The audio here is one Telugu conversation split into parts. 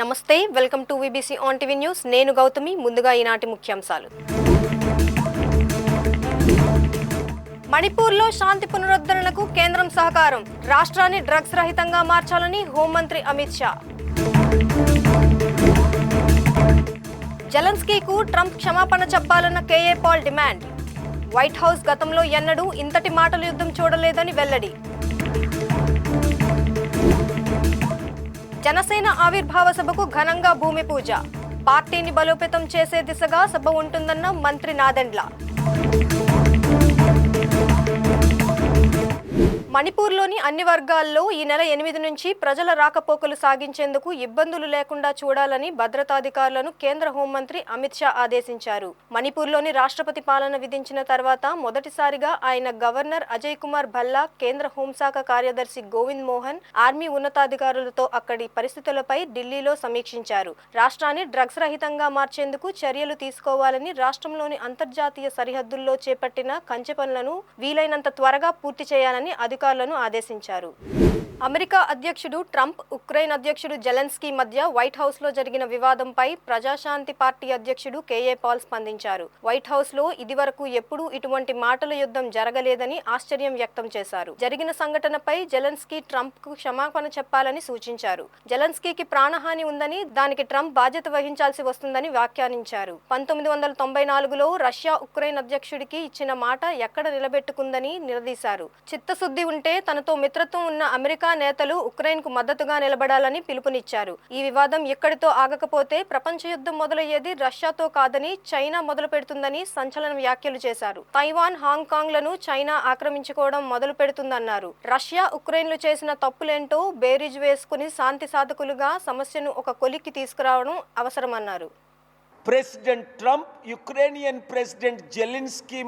నమస్తే, welcome to VBC on TV news. నేను గౌతమి. ముందుగా ఈనాటి ముఖ్యాంశాలు. మణిపూర్లో శాంతి పునరుద్ధరణకు కేంద్రం సహకారం. రాష్ట్రాన్ని డ్రగ్స్ రహితంగా మార్చాలని హోంమంత్రి అమిత్ షా. జెలెన్స్కీకు ట్రంప్ క్షమాపణ చెప్పాలన్న KA Paul demand. White House గతంలో ఎన్నడూ ఇంతటి మాటల యుద్ధం చూడలేదని వెల్లడి. జనసేన ఆవిర్భావ సభకు ఘనంగా భూమి పూజ. పార్టీని బలోపేతం చేసే దిశగా సభ ఉంటుందన్న మంత్రి నాదెండ్ల. మణిపూర్లోని అన్ని వర్గాల్లో ఈ నెల 8 నుంచి ప్రజల రాకపోకలు సాగించేందుకు ఇబ్బందులు లేకుండా చూడాలని భద్రతాధికారులను కేంద్ర హోంమంత్రి అమిత్ షా ఆదేశించారు. మణిపూర్లోని రాష్ట్రపతి పాలన విధించిన తర్వాత మొదటిసారిగా ఆయన గవర్నర్ అజయ్ కుమార్ భల్లా, కేంద్ర హోంశాఖ కార్యదర్శి గోవింద్ మోహన్, ఆర్మీ ఉన్నతాధికారులతో అక్కడి పరిస్థితులపై ఢిల్లీలో సమీక్షించారు. రాష్ట్రాన్ని డ్రగ్స్ రహితంగా మార్చేందుకు చర్యలు తీసుకోవాలని, రాష్ట్రంలోని అంతర్జాతీయ సరిహద్దుల్లో చేపట్టిన కంచె పనులను వీలైనంత త్వరగా పూర్తి చేయాలని అధికారులను ఆదేశించారు. అమెరికా అధ్యక్షుడు ట్రంప్, ఉక్రెయిన్ అధ్యక్షుడు జెలెన్స్కీ మధ్య వైట్ హౌస్ లో జరిగిన వివాదంపై ప్రజాశాంతి పార్టీ అధ్యక్షుడు కేఏ పాల్ స్పందించారు. వైట్ హౌస్ లో ఇదివరకు ఎప్పుడూ ఇటువంటి మాటల యుద్ధం జరగలేదని ఆశ్చర్యం వ్యక్తం చేశారు. జరిగిన సంఘటనపై జెలెన్స్కీ ట్రంప్ కు క్షమాపణ చెప్పాలని సూచించారు. జెలెన్స్కీకి ప్రాణహాని ఉందని, దానికి ట్రంప్ బాధ్యత వహించాల్సి వస్తుందని వ్యాఖ్యానించారు. 1994లో రష్యా ఉక్రెయిన్ అధ్యక్షుడికి ఇచ్చిన మాట ఎక్కడ నిలబెట్టుకుందని నిలదీశారు. చిత్తశుద్ధి ఉంటే తనతో మిత్రత్వం ఉన్న అమెరికా నేతలు ఉక్రెయిన్ కు మద్దతుగా నిలబడాలని పిలుపునిచ్చారు. ఈ వివాదం ఇక్కడితో ఆగకపోతే ప్రపంచ యుద్ధం మొదలయ్యేది రష్యాతో కాదని చైనా మొదలు పెడుతుందని సంచలన వ్యాఖ్యలు చేశారు. తైవాన్, హాంకాంగ్ లను చైనా ఆక్రమించుకోవడం మొదలు పెడుతుందన్నారు. రష్యా, ఉక్రెయిన్లు చేసిన తప్పులేంటో బేరీజు వేసుకుని శాంతి సాధకులుగా సమస్యను ఒక కొలిక్కి తీసుకురావడం అవసరమన్నారు. President Trump, Ukrainian president Zelensky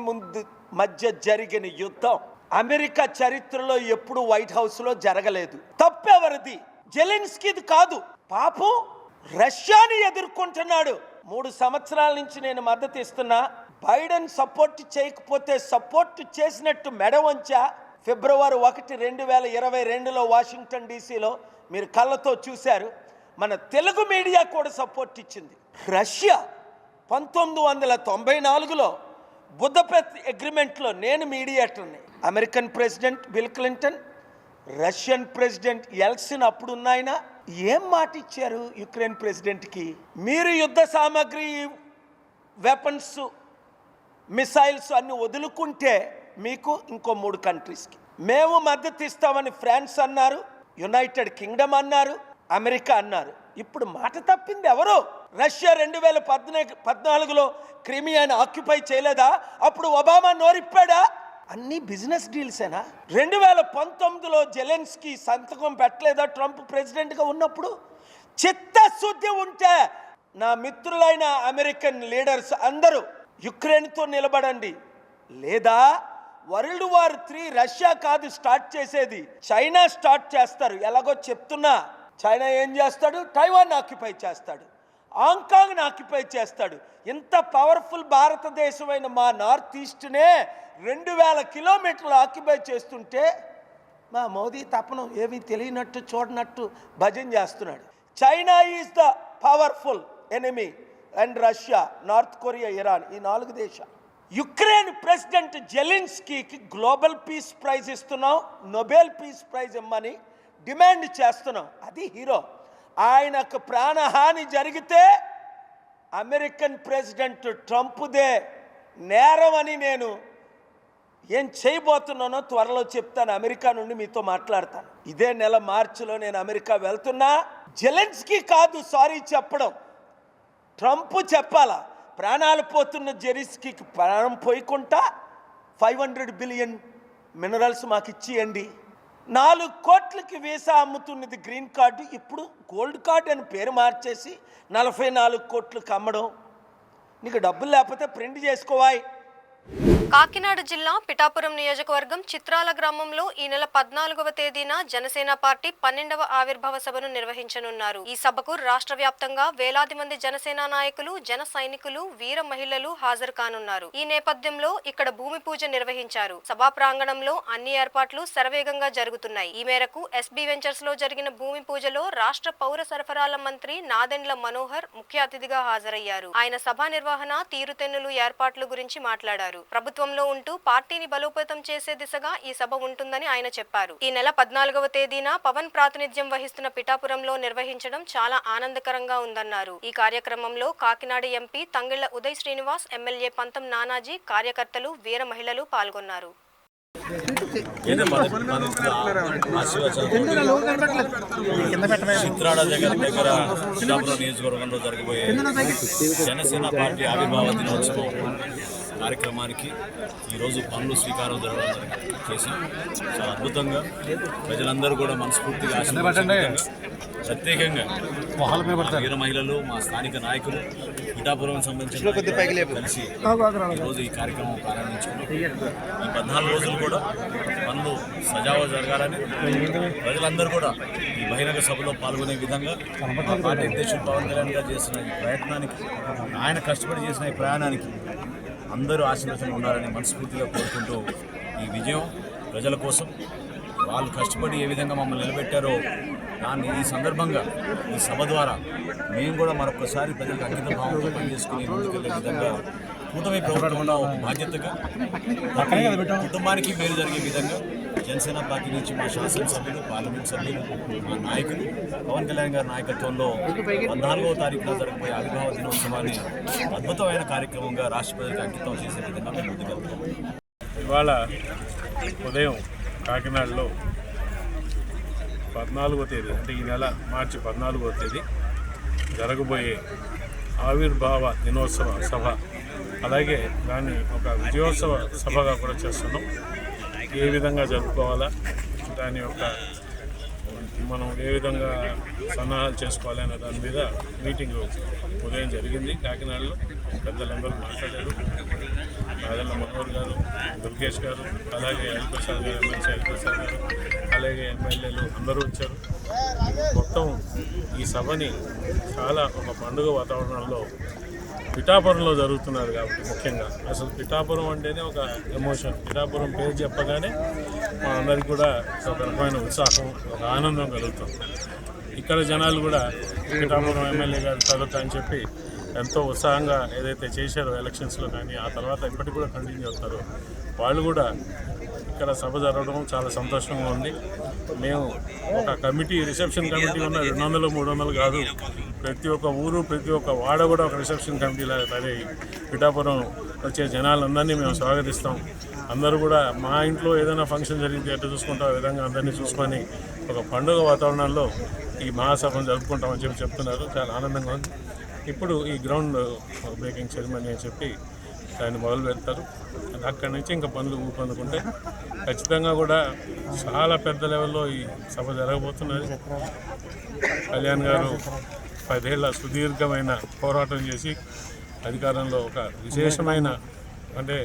మధ్య జరిగిన యుద్ధం అమెరికా చరిత్రలో ఎప్పుడు వైట్ హౌస్ లో జరగలేదు. తప్పెవరిది? జెలెన్స్కీది కాదు. పాపం రష్యాని ఎదుర్కొంటున్నాడు. 3 సంవత్సరాల నుంచి నేను మద్దతు ఇస్తున్నా, బైడెన్ సపోర్ట్ చేయకపోతే సపోర్ట్ చేసినట్టు మెడ వంచా. ఫిబ్రవరి 1, 2022లో వాషింగ్టన్ డీసీలో మీరు కళ్ళతో చూశారు. మన తెలుగు మీడియా కూడా సపోర్ట్ ఇచ్చింది. రష్యా 1994లో బుదపెస్ట్ అగ్రిమెంట్లో నేను మీడియేటర్ని. American president Bill Clinton, Russian president Yeltsin అప్పుడున్నాయన ఏం మాట ఇచ్చారు యుక్రెయిన్ ప్రెసిడెంట్కి? మీరు యుద్ధ సామాగ్రి, వెపన్స్, మిసైల్స్ అన్ని వదులుకుంటే మీకు ఇంకో 3 కంట్రీస్కి మేము మద్దతు ఇస్తామని ఫ్రాన్స్ అన్నారు, యునైటెడ్ కింగ్డమ్ అన్నారు, అమెరికా అన్నారు. ఇప్పుడు మాట తప్పింది ఎవరు? రష్యా 2014లో క్రిమియాని ఆక్యుపై చేయలేదా? అప్పుడు ఒబామా నోరిప్పాడా? అన్ని బిజినెస్ డీల్సేనా? 2019లో జెలెన్స్కీ సంతకం పెట్టలేదా ట్రంప్ ప్రెసిడెంట్గా ఉన్నప్పుడు? చిత్తశుద్ధి ఉంటే నా మిత్రులైన అమెరికన్ లీడర్స్ అందరూ యుక్రెయిన్తో నిలబడండి. లేదా వరల్డ్ వార్ 3 రష్యా కాదు స్టార్ట్ చేసేది, చైనా స్టార్ట్ చేస్తారు. ఎలాగో చెప్తున్నా, చైనా ఏం చేస్తాడు? తైవాన్ ఆక్యుపై చేస్తాడు, హాంకాంగ్ని ఆక్యుపై చేస్తాడు. ఇంత పవర్ఫుల్ భారతదేశమైన మా నార్త్ ఈస్ట్నే 2000 కిలోమీటర్లు ఆక్యుపై చేస్తుంటే మా మోదీ తపనం ఏమీ తెలియనట్టు, చూడనట్టు భజన చేస్తున్నాడు. China is the powerful enemy and Russia, North Korea, Iran, ఈ 4 దేశాలు. యుక్రెయిన్ ప్రెసిడెంట్ జెలెన్స్కీకి గ్లోబల్ పీస్ ప్రైజ్ ఇస్తున్నాం, నోబెల్ పీస్ ప్రైజ్ ఇమ్మని డిమాండ్ చేస్తున్నాం. అది హీరో. ఆయనకు ప్రాణహాని జరిగితే అమెరికన్ ప్రెసిడెంట్ ట్రంప్దే నేరం అని నేను ఏం చేయబోతున్నానో త్వరలో చెప్తాను. అమెరికా నుండి మీతో మాట్లాడతాను. ఇదే నెల మార్చిలో నేను అమెరికా వెళ్తున్నా. జెలెన్స్కీ కాదు సారీ చెప్పడం, ట్రంప్ చెప్పాలా. ప్రాణాలు పోతున్న జెలెన్స్కీకి ప్రాణం పోయకుండా 500 బిలియన్ మినరల్స్ మాకు ఇచ్చియండి. 4 కోట్లకి వీసా అమ్ముతున్నది గ్రీన్ కార్డు, ఇప్పుడు గోల్డ్ కార్డు అని పేరు మార్చేసి 44 కోట్లకు అమ్మడం. నీకు డబ్బులు లేకపోతే ప్రింట్ చేసుకోవాయి. కాకినాడ జిల్లా పిఠాపురం నియోజకవర్గం చిత్రాల గ్రామంలో ఈ నెల 14వ తేదీన జనసేన పార్టీ 12వ ఆవిర్భావ సభను నిర్వహించనున్నారు. ఈ సభకు రాష్ట్ర వ్యాప్తంగా వేలాది మంది జనసేన నాయకులు, జన సైనికులు, వీర మహిళలు హాజరు కానున్నారు. ఈ నేపథ్యంలో ఇక్కడ భూమి పూజ నిర్వహించారు. సభా ప్రాంగణంలో అన్ని ఏర్పాట్లు శరవేగంగా జరుగుతున్నాయి. ఈ మేరకు ఎస్బీ వెంచర్స్ లో జరిగిన భూమి పూజలో రాష్ట్ర పౌర సరఫరాల మంత్రి నాదెండ్ల మనోహర్ ముఖ్య అతిథిగా హాజరయ్యారు. ఆయన సభా నిర్వహణ, తీరుతెన్నులు ఏర్పాట్ల గురించి మాట్లాడారు. ప్రభుత్వంలో ఉంటూ పార్టీని బలోపేతం చేసే దిశగా ఈ సభ ఉంటుందని ఆయన చెప్పారు. ఈ నెల 14వ తేదీన పవన్ ప్రాతినిధ్యం వహిస్తున్న పిఠాపురంలో నిర్వహించడం చాలా ఆనందకరంగా ఉందన్నారు. ఈ కార్యక్రమంలో కాకినాడ ఎంపీ తంగిళ్ల ఉదయ్ శ్రీనివాస్, ఎమ్మెల్యే పంతం నానాజీ, కార్యకర్తలు, వీర మహిళలు పాల్గొన్నారు. చిత్రాల దగ్గర పిఠాపురం నియోజకవర్గంలో జరగబోయే జనసేన పార్టీ ఆవిర్భావ దినోత్సవం కార్యక్రమానికి ఈరోజు పనులు శ్రీకారం చేసి చాలా అద్భుతంగా ప్రజలందరూ కూడా మనస్ఫూర్తిగా ప్రత్యేకంగా వీర మహిళలు, మా స్థానిక నాయకులు, పిఠాపురం సంబంధించిన కలిసి ఈరోజు ఈ కార్యక్రమం ప్రారంభించుకున్నాం. ఈ 14 రోజులు కూడా పనులు సజావుగా జరగాలని ప్రజలందరూ కూడా ఈ బహిరంగ సభలో పాల్గొనే విధంగా మా పార్టీ అధ్యక్షుడు పవన్ కళ్యాణ్ గారు చేసిన ఈ ప్రయత్నానికి, ఆయన కష్టపడి చేసిన ఈ ప్రయాణానికి అందరూ ఆశీర్వచనం ఉండాలని మనస్ఫూర్తిగా కోరుకుంటూ ఈ విజయం ప్రజల కోసం వాళ్ళు కష్టపడి ఏ విధంగా మమ్మల్ని నిలబెట్టారో దాన్ని ఈ సందర్భంగా ఈ సభ ద్వారా మేము కూడా మరొకసారి ప్రజలకు అంకిత భావంతో పనిచేసుకుని ముందుకెళ్లే విధంగా కూటమి ప్రభుత్వంలో ఒక బాధ్యతగా కుటుంబానికి మేలు జరిగే విధంగా జనసేన పార్టీ నుంచి మా శాసనసభ్యులు, పార్లమెంట్ సభ్యులు, మా నాయకులు పవన్ కళ్యాణ్ గారి నాయకత్వంలో 14వ తారీఖున జరగబోయే ఆవిర్భావ దినోత్సవాన్ని అద్భుతమైన కార్యక్రమంగా రాష్ట్ర ప్రజలకు అంకితం చేసే విధంగా మేము ముందుకెళ్తాం. ఇవాళ ఉదయం కాకినాడలో 14వ తేదీ అంటే ఈ నెల మార్చి 14వ తేదీ జరగబోయే ఆవిర్భావ దినోత్సవ సభ, అలాగే దాన్ని ఒక విజయోత్సవ సభగా కూడా చేస్తున్నాం. ఏ విధంగా జరుపుకోవాలా, దాని యొక్క మనం ఏ విధంగా సన్నాహాలు చేసుకోవాలి అనే దాని మీద మీటింగ్ ఉదయం జరిగింది. కాకినాడలో పెద్దలందరూ మాట్లాడారు. నాదెండ్ల మనోహర్ గారు, దుర్గేష్ గారు, అలాగే ఎల్ప్రసాద్ గారు, ఎమ్మెల్సీ ఎల్ప్రసాద్ గారు, అలాగే ఎమ్మెల్యేలు అందరూ వచ్చారు. మొత్తం ఈ సభని చాలా ఒక పండుగ వాతావరణంలో పిఠాపురంలో జరుగుతున్నారు కాబట్టి ముఖ్యంగా అసలు పిఠాపురం అంటేనే ఒక ఎమోషన్. పిఠాపురం పేరు చెప్పగానే మా అందరికీ కూడా ఒక రకమైన ఉత్సాహం, ఒక ఆనందం కలుగుతుంది. ఇక్కడ జనాలు కూడా పిఠాపురం ఎమ్మెల్యే గారు తగ్గ అని చెప్పి ఎంతో ఉత్సాహంగా ఏదైతే చేశారో ఎలక్షన్స్లో కానీ, ఆ తర్వాత ఇప్పటికి కూడా కంటిన్యూ అవుతారో వాళ్ళు కూడా ఇక్కడ సభ జరగడం చాలా సంతోషంగా ఉంది. మేము ఒక కమిటీ, రిసెప్షన్ కమిటీ ఉన్న 200, 300 కాదు, ప్రతి ఒక్క ఊరు, ప్రతి ఒక్క వాడ కూడా ఒక రిసెప్షన్ కమిటీలా తయారయ్యి పిఠాపురం వచ్చే జనాలందరినీ మేము స్వాగతిస్తాం. అందరూ కూడా మా ఇంట్లో ఏదైనా ఫంక్షన్ జరిగితే ఎట్లా చూసుకుంటాం ఆ విధంగా అందరినీ చూసుకొని ఒక పండుగ వాతావరణంలో ఈ మహాసభను జరుపుకుంటామని చెప్పి చెప్తున్నారు. చాలా ఆనందంగా ఉంది. ఇప్పుడు ఈ గ్రౌండ్ బ్రేకింగ్ సెరమనీ అని చెప్పి దాన్ని మొదలు పెడతారు. అక్కడి నుంచి ఇంకా పనులు ఊపందుకుంటే ఖచ్చితంగా కూడా చాలా పెద్ద లెవెల్లో ఈ సభ జరగబోతున్నది. కళ్యాణ్ గారు 10 ఏళ్ల సుదీర్ఘమైన పోరాటం చేసి అధికారంలో ఒక విశేషమైన అంటే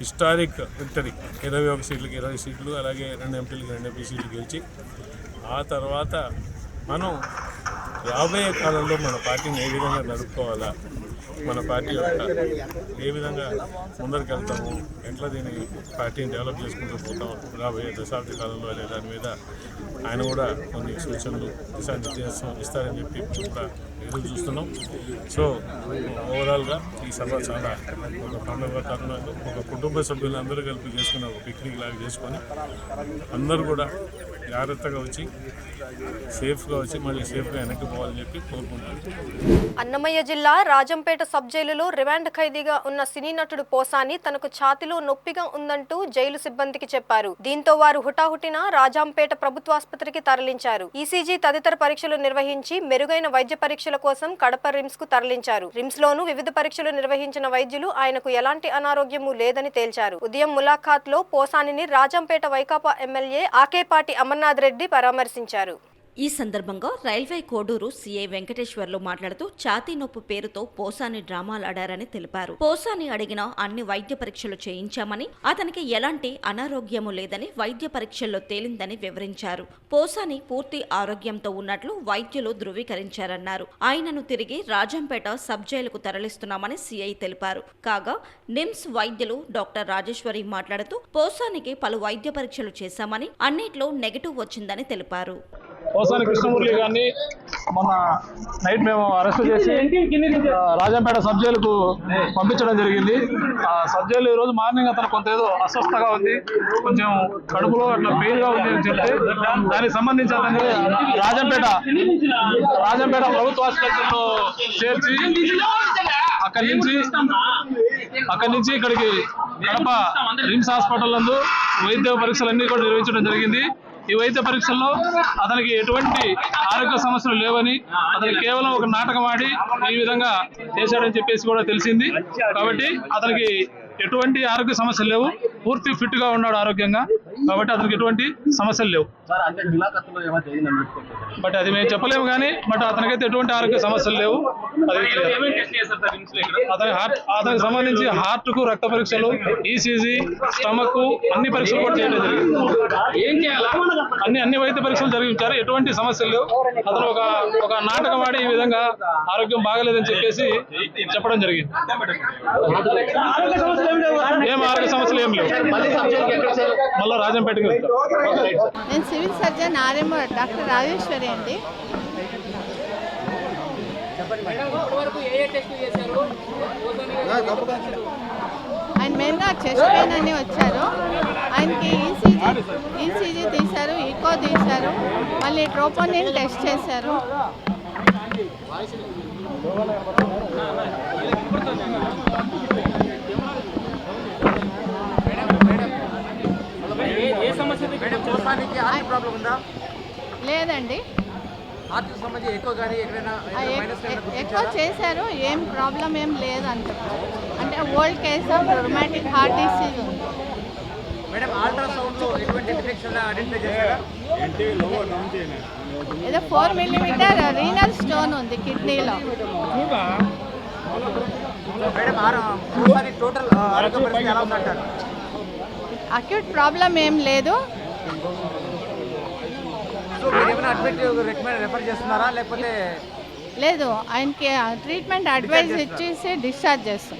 హిస్టారిక్ విక్టరీ, 21 సీట్లకి 20 సీట్లు, అలాగే 2 ఎంపీలకి 2 ఎంపీ సీట్లు గెలిచి ఆ తర్వాత మనం రాబోయే కాలంలో మన పార్టీని ఏ విధంగా నడుపుకోవాలా, మన పార్టీ యొక్క ఏ విధంగా ముందరికెళ్తాము, ఎట్లా దీన్ని పార్టీని డెవలప్ చేసుకుంటూ పోతాం రాబోయే దశాబ్ది కాలంలో అనే దాని మీద ఆయన కూడా కొన్ని సూచనలు, దిశానిర్దేశం ఇస్తారని చెప్పి ఇప్పుడు కూడా ఎదురు చూస్తున్నాం. సో ఓవరాల్గా ఈ సభ చాలా ఒక పండుగ వాతావరణంలో ఒక కుటుంబ సభ్యులందరూ కలిపి చేసుకున్న ఒక పిక్నిక్ లాగా చేసుకొని అందరూ కూడా జాగ్రత్తగా వచ్చి సేఫ్గా వచ్చి మళ్ళీ సేఫ్గా వెనక్కి పోవాలని చెప్పి కోరుకుంటున్నాను. అన్నమయ్య జిల్లా రాజంపేట సబ్ జైలులో రిమాండ్ ఖైదీగా ఉన్న సినీ నటుడు పోసాని తనకు ఛాతిలో నొప్పిగా ఉందంటూ జైలు సిబ్బందికి చెప్పారు. దీంతో వారు హుటాహుటిన రాజంపేట ప్రభుత్వాసుపత్రికి తరలించారు. ఈసీజీ తదితర పరీక్షలు నిర్వహించి మెరుగైన వైద్య పరీక్షల కోసం కడప రిమ్స్ కు తరలించారు. రిమ్స్ లోను వివిధ పరీక్షలు నిర్వహించిన వైద్యులు ఆయనకు ఎలాంటి అనారోగ్యము లేదని తేల్చారు. ఉదయం ములాఖాత్ లో పోసానిని రాజంపేట వైకాపా ఎమ్మెల్యే ఆకేపాటి అమర్నాథ్ రెడ్డి పరామర్శించారు. ఈ సందర్భంగా రైల్వే కోడూరు సీఐ వెంకటేశ్వర్లు మాట్లాడుతూ ఛాతీ నొప్పి పేరుతో పోసాని డ్రామాలాడారని తెలిపారు. పోసాని అడిగిన అన్ని వైద్య పరీక్షలు చేయించామని, అతనికి ఎలాంటి అనారోగ్యము లేదని వైద్య పరీక్షల్లో తేలిందని వివరించారు. పోసాని పూర్తి ఆరోగ్యంతో ఉన్నట్లు వైద్యులు ధృవీకరించారన్నారు. ఆయనను తిరిగి రాజంపేట సబ్ జైలుకు తరలిస్తున్నామని సీఐ తెలిపారు. కాగా నిమ్స్ వైద్యులు డాక్టర్ రాజేశ్వరి మాట్లాడుతూ పోసానికి పలు వైద్య పరీక్షలు చేశామని, అన్నిట్లో నెగటివ్ వచ్చిందని తెలిపారు. పోసాని కృష్ణమురళి గారిని మొన్న నైట్ మేము అరెస్ట్ చేసి రాజంపేట సబ్ జైలుకు పంపించడం జరిగింది. ఆ సబ్ జైలు ఈ రోజు మార్నింగ్ అతను కొంత ఏదో అస్వస్థగా ఉంది, కొంచెం కడుపులో అట్లా పెయిన్ గా ఉంది అని చెప్తే దానికి సంబంధించి అతన్ని రాజంపేట ప్రభుత్వ ఆసుపత్రిలో చేర్చి అక్కడి నుంచి ఇక్కడికి కడప రిమ్స్ హాస్పిటల్ నందు వైద్య పరీక్షలన్నీ కూడా నిర్వహించడం జరిగింది. ఈ వైద్య పరీక్షల్లో అతనికి ఎటువంటి ఆరోగ్య సమస్యలు లేవని, అతనికి కేవలం ఒక నాటకం ఆడి ఈ విధంగా చేశాడని చెప్పేసి కూడా తెలిసింది. కాబట్టి అతనికి ఎటువంటి ఆరోగ్య సమస్యలు లేవు, పూర్తి ఫిట్ గా ఉన్నాడు ఆరోగ్యంగా. కాబట్టి అతనికి ఎటువంటి సమస్యలు లేవు. బట్ అది మేము చెప్పలేము కానీ బట్ అతనికైతే ఎటువంటి ఆరోగ్య సమస్యలు లేవు. అతనికి సంబంధించి హార్ట్ కు రక్త పరీక్షలు, ఈసీజీ, స్టమక్ అన్ని పరీక్షలు కూడా చేయడం జరిగింది. అన్ని వైద్య పరీక్షలు జరిగించారు, ఎటువంటి సమస్యలు లేవు. అతను ఒక నాటకం ఆడి ఈ విధంగా ఆరోగ్యం బాగలేదని చెప్పేసి చెప్పడం జరిగింది. ఏం ఆరోగ్య సమస్యలు ఏం లేవు. మళ్ళీ రాజంపేటకి వెళ్తాం. నేను civil surgeon RMO doctor Rajeshwari అండి. ఆయన మెయిన్గా చెస్ట్ పెయిన్ అని వచ్చారు. ఆయనకి ఈసీజీ తీశారు, ఈకో తీశారు, మళ్ళీ ట్రోపోనిన్ టెస్ట్ చేశారు. లేదండి, ఎక్కువ చేశారు, ఏం ప్రాబ్లం ఏం లేదు అని చెప్పారు. అంటే old case of రొమాటిక్ heart disease ఉంది. ఏదో 4 మిల్లీమీటర్ రీనల్ స్టోన్ ఉంది కిడ్నీలో. అక్యూట్ ప్రాబ్లం ఏం లేదు. లేదు, ఆయనకి ట్రీట్మెంట్ అడ్వైజ్ ఇచ్చేసి డిశ్చార్జ్ చేస్తాం.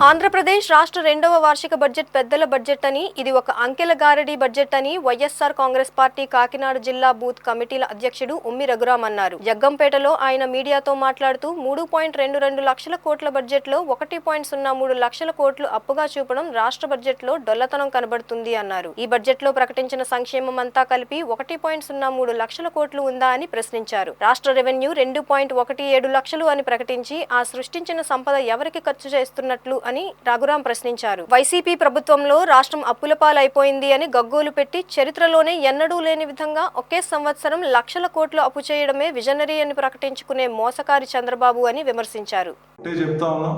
ఆంధ్రప్రదేశ్ రాష్ట్ర 2వ వార్షిక బడ్జెట్ పెద్దల బడ్జెట్ అని, ఇది ఒక అంకెల గారడీ బడ్జెట్ అని వైఎస్ఆర్ కాంగ్రెస్ పార్టీ కాకినాడ జిల్లా బూత్ కమిటీల అధ్యక్షుడు ఉమ్మి రఘురామ్ అన్నారు. జగ్గంపేటలో ఆయన మీడియాతో మాట్లాడుతూ 3.22 లక్షల కోట్ల బడ్జెట్ లో 1.03 లక్షల కోట్లు అప్పుగా చూపడం రాష్ట్ర బడ్జెట్ లో డొల్లతనం కనబడుతుంది అన్నారు. ఈ బడ్జెట్ లో ప్రకటించిన సంక్షేమం అంతా కలిపి 1.03 లక్షల కోట్లు ఉందా అని ప్రశ్నించారు. రాష్ట్ర రెవెన్యూ 2.17 లక్షలు అని ప్రకటించి ఆ సృష్టించిన సంపద ఎవరికి ఖర్చు చేస్తున్నట్లు అని రఘురామ్ ప్రశ్నించారు. వైసీపీ ప్రభుత్వంలో రాష్ట్రం అప్పుల పాలైపోయింది అని గగ్గోలు పెట్టి చరిత్రలోనే ఎన్నడూ లేని విధంగా ఒకే సంవత్సరం లక్షల కోట్లు అప్పు చేయడమే విజనరీ అని ప్రకటించుకునే మోసకారి చంద్రబాబు అని విమర్శించారు. చెప్తా ఉన్నాం,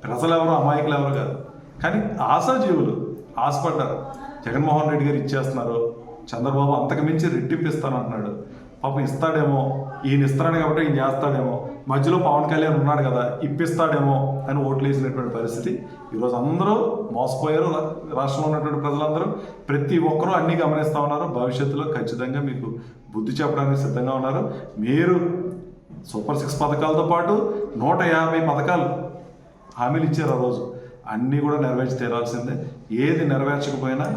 ప్రజలెవరు అమాయకులు ఎవరు కాదు, కానీ ఆశాజీవులు ఆశపడ్డారు. జగన్మోహన్ రెడ్డి గారు ఇచ్చేస్తున్నారు, చంద్రబాబు అంతకు మించి రెట్టింపిస్తానంటున్నాడు. పాపం ఇస్తాడేమో, ఈయన ఇస్తాడు కాబట్టి ఈయన చేస్తాడేమో, మధ్యలో పవన్ కళ్యాణ్ ఉన్నాడు కదా ఇప్పిస్తాడేమో అని ఓట్లు వేసినటువంటి పరిస్థితి. ఈరోజు అందరూ మోసపోయారు. రాష్ట్రంలో ఉన్నటువంటి ప్రజలందరూ ప్రతి ఒక్కరూ అన్నీ గమనిస్తూ ఉన్నారు. భవిష్యత్తులో ఖచ్చితంగా మీకు బుద్ధి చెప్పడానికి సిద్ధంగా ఉన్నారు. మీరు సూపర్ 6 పథకాలతో పాటు 150 పథకాలు హామీలు ఇచ్చారు. ఆ రోజు అన్నీ కూడా నెరవేర్చి తీరాల్సిందే. ఏది నెరవేర్చకపోయినా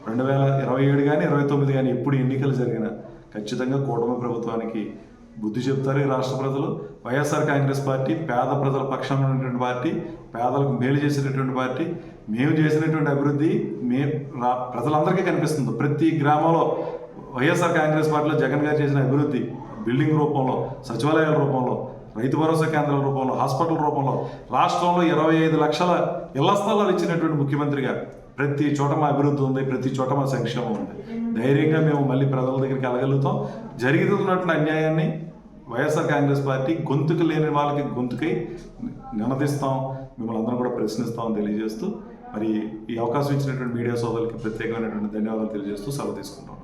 2027 కానీ 29 కానీ ఎప్పుడు ఎన్నికలు జరిగినా ఖచ్చితంగా కూటమి ప్రభుత్వానికి బుద్ధి చెప్తారు ఈ రాష్ట్ర ప్రజలు. వైఎస్ఆర్ కాంగ్రెస్ పార్టీ పేద ప్రజల పక్షంలో ఉన్నటువంటి పార్టీ, పేదలకు మేలు చేసినటువంటి పార్టీ. మేము చేసినటువంటి అభివృద్ధి ప్రజలందరికీ కనిపిస్తుంది. ప్రతి గ్రామంలో వైఎస్ఆర్ కాంగ్రెస్ పార్టీలో జగన్ గారు చేసిన అభివృద్ధి బిల్డింగ్ రూపంలో, సచివాలయాల రూపంలో, రైతు భరోసా కేంద్రాల రూపంలో, హాస్పిటల్ రూపంలో, రాష్ట్రంలో 25 లక్షల ఇళ్ల స్థలాలు ఇచ్చినటువంటి ముఖ్యమంత్రిగా ప్రతి చోట మా అభివృద్ధి ఉంది, ప్రతి చోట మా సంక్షేమం ఉంది. ధైర్యంగా మేము మళ్ళీ ప్రజల దగ్గరికి వెళ్ళగలుగుతాం. జరుగుతున్నటువంటి అన్యాయాన్ని వైఎస్ఆర్ కాంగ్రెస్ పార్టీ గొంతుకు లేని వాళ్ళకి గొంతుకై నినదిస్తాం, మిమ్మల్ని అందరం కూడా ప్రశ్నిస్తామని తెలియజేస్తూ, మరి ఈ అవకాశం ఇచ్చినటువంటి మీడియా సోదరులకి ప్రత్యేకమైనటువంటి ధన్యవాదాలు తెలియజేస్తూ సెలవు తీసుకుంటాం.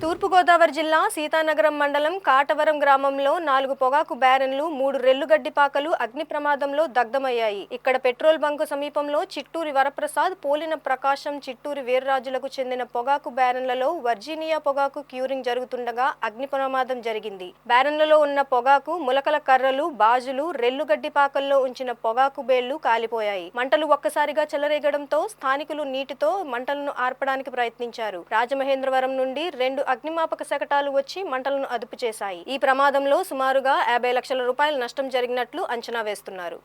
తూర్పుగోదావరి జిల్లా సీతానగరం మండలం కాటవరం గ్రామంలో 4 పొగాకు బ్యారెన్లు 3 రెల్లుగడ్డి పాకలు అగ్ని ప్రమాదంలో దగ్ధమయ్యాయి. ఇక్కడ పెట్రోల్ బంకు సమీపంలో చిట్టూరి వరప్రసాద్, పోలిన ప్రకాశం, చిట్టూరి వీర్రాజులకు చెందిన పొగాకు బ్యారెన్లలో వర్జీనియా పొగాకు క్యూరింగ్ జరుగుతుండగా అగ్ని ప్రమాదం జరిగింది. బ్యారెన్లలో ఉన్న పొగాకు ములకల కర్రలు, బాజులు, రెల్లుగడ్డి పాకల్లో ఉంచిన పొగాకు బేళ్లు కాలిపోయాయి. మంటలు ఒక్కసారిగా చెలరేగడంతో స్థానికులు నీటితో మంటలను ఆర్పడానికి ప్రయత్నించారు. రాజమహేంద్రవరం నుండి 2 అగ్నిమాపక శకటాలు వచ్చి మంటలను అదుపు చేశాయి. ఈ ప్రమాదంలో సుమారుగా 50 లక్షల రూపాయల నష్టం జరిగినట్లు అంచనా వేస్తున్నారు.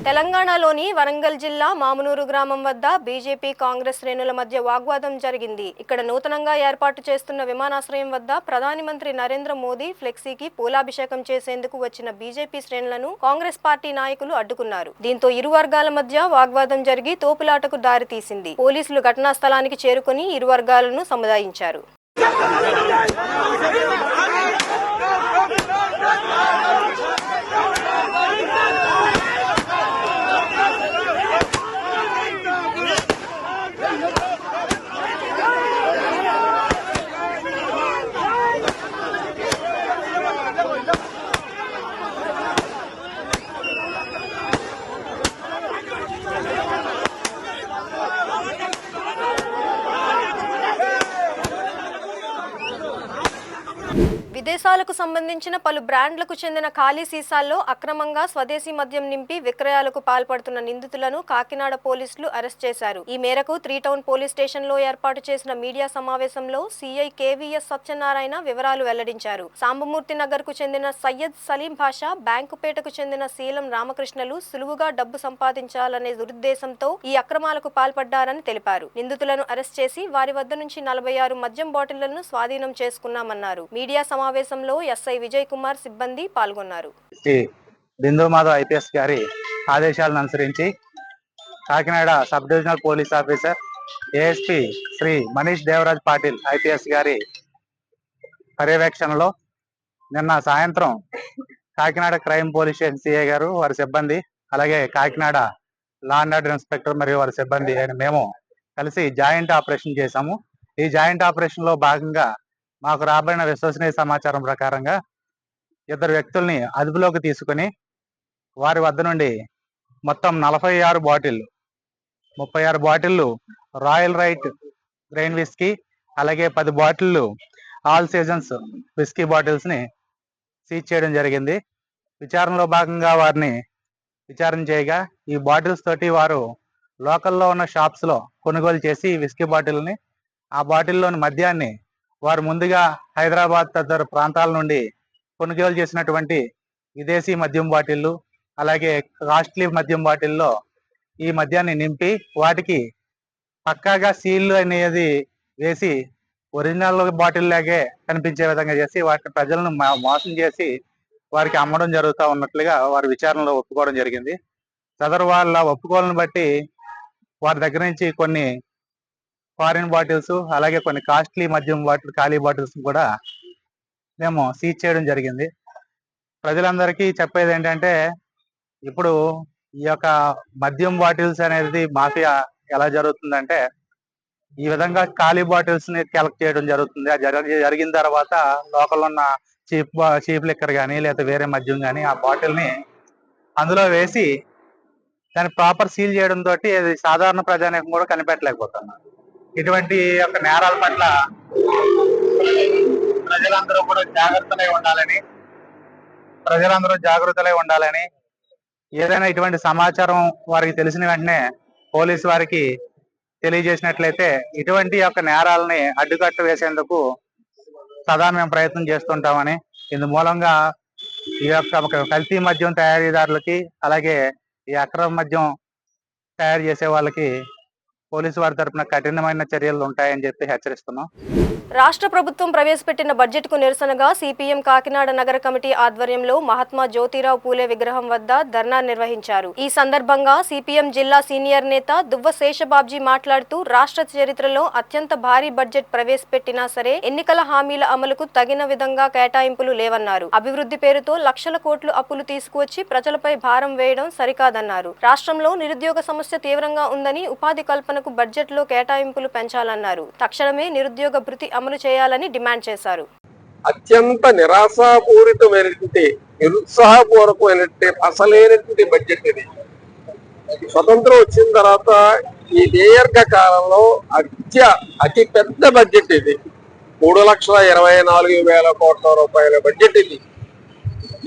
తెలంగాణలోని వరంగల్ జిల్లా మామునూరు గ్రామం వద్ద బీజేపీ కాంగ్రెస్ శ్రేణుల మధ్య వాగ్వాదం జరిగింది. ఇక్కడ నూతనంగా ఏర్పాటు చేస్తున్న విమానాశ్రయం వద్ద ప్రధాని మంత్రి నరేంద్ర మోదీ ఫ్లెక్సీకి పూలాభిషేకం చేసేందుకు వచ్చిన బీజేపీ శ్రేణులను కాంగ్రెస్ పార్టీ నాయకులు అడ్డుకున్నారు. దీంతో ఇరు వర్గాల మధ్య వాగ్వాదం జరిగి తోపులాటకు దారితీసింది. పోలీసులు ఘటనా స్థలానికి చేరుకుని ఇరు వర్గాలను సముదాయించారు. విదేశాలకు సంబంధించిన పలు బ్రాండ్లకు చెందిన ఖాళీ సీసాల్లో అక్రమంగా స్వదేశీ మద్యం నింపి విక్రయాలకు పాల్పడుతున్న నిందితులను కాకినాడ పోలీసులు అరెస్ట్ చేశారు. ఈ మేరకు 3 టౌన్ పోలీస్ స్టేషన్లో ఏర్పాటు చేసిన మీడియా సమావేశంలో సీఐ కేవీఎస్ సత్యనారాయణ వివరాలు వెల్లడించారు. సాంబమూర్తి నగర్ కు చెందిన సయ్యద్ సలీం భాషా, బ్యాంకుపేటకు చెందిన శీలం రామకృష్ణలు సులువుగా డబ్బు సంపాదించాలనే దురుద్దేశంతో ఈ అక్రమాలకు పాల్పడ్డారని తెలిపారు. నిందితులను అరెస్ట్ చేసి వారి వద్ద నుంచి 46 మద్యం బాటిళ్లను స్వాధీనం చేసుకున్నామన్నారు. మీడియా సమావేశంలో ఎస్ఐ విజయ్ కుమార్ సిబ్బంది పాల్గొన్నారు. శ్రీ బిందు మాధవ్ ఐపీఎస్ గారి ఆదేశాలను అనుసరించి Kakinada sub divisional police officer ASP Shri Manish Devaraj Patil IPS గారి పర్యవేక్షణలో నిన్న సాయంత్రం Kakinada crime police station CI గారు, వారి సిబ్బంది, అలాగే Kakinada law and order inspector మరియు వారి సిబ్బంది అయిన మేము కలిసి జాయింట్ ఆపరేషన్ చేశాము. ఈ జాయింట్ ఆపరేషన్ లో భాగంగా మాకు రాబడిన విశ్వసనీయ సమాచారం ప్రకారంగా 2 వ్యక్తుల్ని అదుపులోకి తీసుకుని వారి వద్ద నుండి మొత్తం 46 బాటిళ్లు, 36 బాటిళ్లు రాయల్ రైట్ గ్రెయిన్ విస్కీ, అలాగే 10 బాటిళ్లు ఆల్ సీజన్స్ విస్కీ బాటిల్స్ ని సీజ్ చేయడం జరిగింది. విచారణలో భాగంగా వారిని విచారణ చేయగా ఈ బాటిల్స్ తోటి వారు లోకల్లో ఉన్న షాప్స్ లో కొనుగోలు చేసి ఈ విస్కీ బాటిల్ని, ఆ బాటిల్లోని మద్యాన్ని వారు ముందుగా హైదరాబాద్ తదితర ప్రాంతాల నుండి కొనుగోలు చేసినటువంటి విదేశీ మద్యం బాటిళ్లు, అలాగే కాస్ట్లీ మద్యం బాటిల్లో ఈ మద్యాన్ని నింపి వాటికి పక్కాగా సీల్ అనేది వేసి ఒరిజినల్ బాటిల్ లాగే కనిపించే విధంగా చేసి వాటిని ప్రజలను మోసం చేసి వారికి అమ్మడం జరుగుతూ ఉన్నట్లుగా వారి విచారణలో ఒప్పుకోవడం జరిగింది. సదరు వాళ్ళ ఒప్పుకోలను బట్టి వారి దగ్గర నుంచి కొన్ని ఫారిన్ బాటిల్స్, అలాగే కొన్ని కాస్ట్లీ మద్యం బాటిల్ ఖాళీ బాటిల్స్ కూడా మేము సీజ్ చేయడం జరిగింది. ప్రజలందరికీ చెప్పేది ఏంటంటే, ఇప్పుడు ఈ యొక్క మద్యం బాటిల్స్ అనేది మాఫియా ఎలా జరుగుతుందంటే, ఈ విధంగా ఖాళీ బాటిల్స్ ని కలెక్ట్ చేయడం జరుగుతుంది. జరిగిన తర్వాత లోకల్ ఉన్న చీప్ లిక్కర్ కానీ లేదా వేరే మద్యం కానీ ఆ బాటిల్ ని అందులో వేసి దాన్ని ప్రాపర్ సీల్ చేయడం తోటి అది సాధారణ ప్రజానీకం కూడా కనిపెట్టలేకపోతున్నారు. ఇటువంటి యొక్క నేరాల పట్ల ప్రజలందరూ కూడా జాగ్రత్తలై ఉండాలని, ఏదైనా ఇటువంటి సమాచారం వారికి తెలిసిన వెంటనే పోలీసు వారికి తెలియజేసినట్లయితే ఇటువంటి యొక్క నేరాలని అడ్డుకట్ట వేసేందుకు సదా మేము ప్రయత్నం చేస్తుంటామని, ఇందు మూలంగా ఈ యొక్క కల్తీ మద్యం తయారీదారులకి, అలాగే ఈ అక్రమ మద్యం తయారు చేసే వాళ్ళకి పోలీసు వారి తరపున కఠినమైన చర్యలు ఉంటాయని చెప్పి హెచ్చరిస్తున్నాం. రాష్ట్ర ప్రభుత్వం ప్రవేశపెట్టిన బడ్జెట్కు నిరసనగా సిపిఎం కాకినాడ నగర కమిటీ ఆధ్వర్యంలో మహాత్మా జ్యోతిరావు పూలే విగ్రహం వద్ద ధర్నా నిర్వహించారు. ఈ సందర్భంగా సిపిఎం జిల్లా సీనియర్ నేత దువ్వ శేషబాబ్జీ మాట్లాడుతూ రాష్ట్ర చరిత్రలో అత్యంత భారీ బడ్జెట్ ప్రవేశపెట్టినా సరే ఎన్నికల హామీల అమలుకు తగిన విధంగా కేటాయింపులు లేవన్నారు. అభివృద్ధి పేరుతో లక్షల కోట్లు అప్పులు తీసుకువచ్చి ప్రజలపై భారం వేయడం సరికాదన్నారు. రాష్ట్రంలో నిరుద్యోగ సమస్య తీవ్రంగా ఉందని ఉపాధి కల్పనకు బడ్జెట్లో కేటాయింపులు పెంచాలన్నారు. తక్షణమే నిరుద్యోగ భృతి అమలు చేయాలని డిమాండ్ చేశారు. అత్యంత నిరాశాపూరితమైనటువంటి నిరుత్సాహపూర్వకమైనటువంటి అసలైనటువంటి బడ్జెట్ ఇది. స్వతంత్రం వచ్చిన తర్వాత ఈ దీర్ఘ కాలంలో అతి పెద్ద బడ్జెట్ ఇది. 3,24,000 కోట్ల రూపాయల బడ్జెట్ ఇది.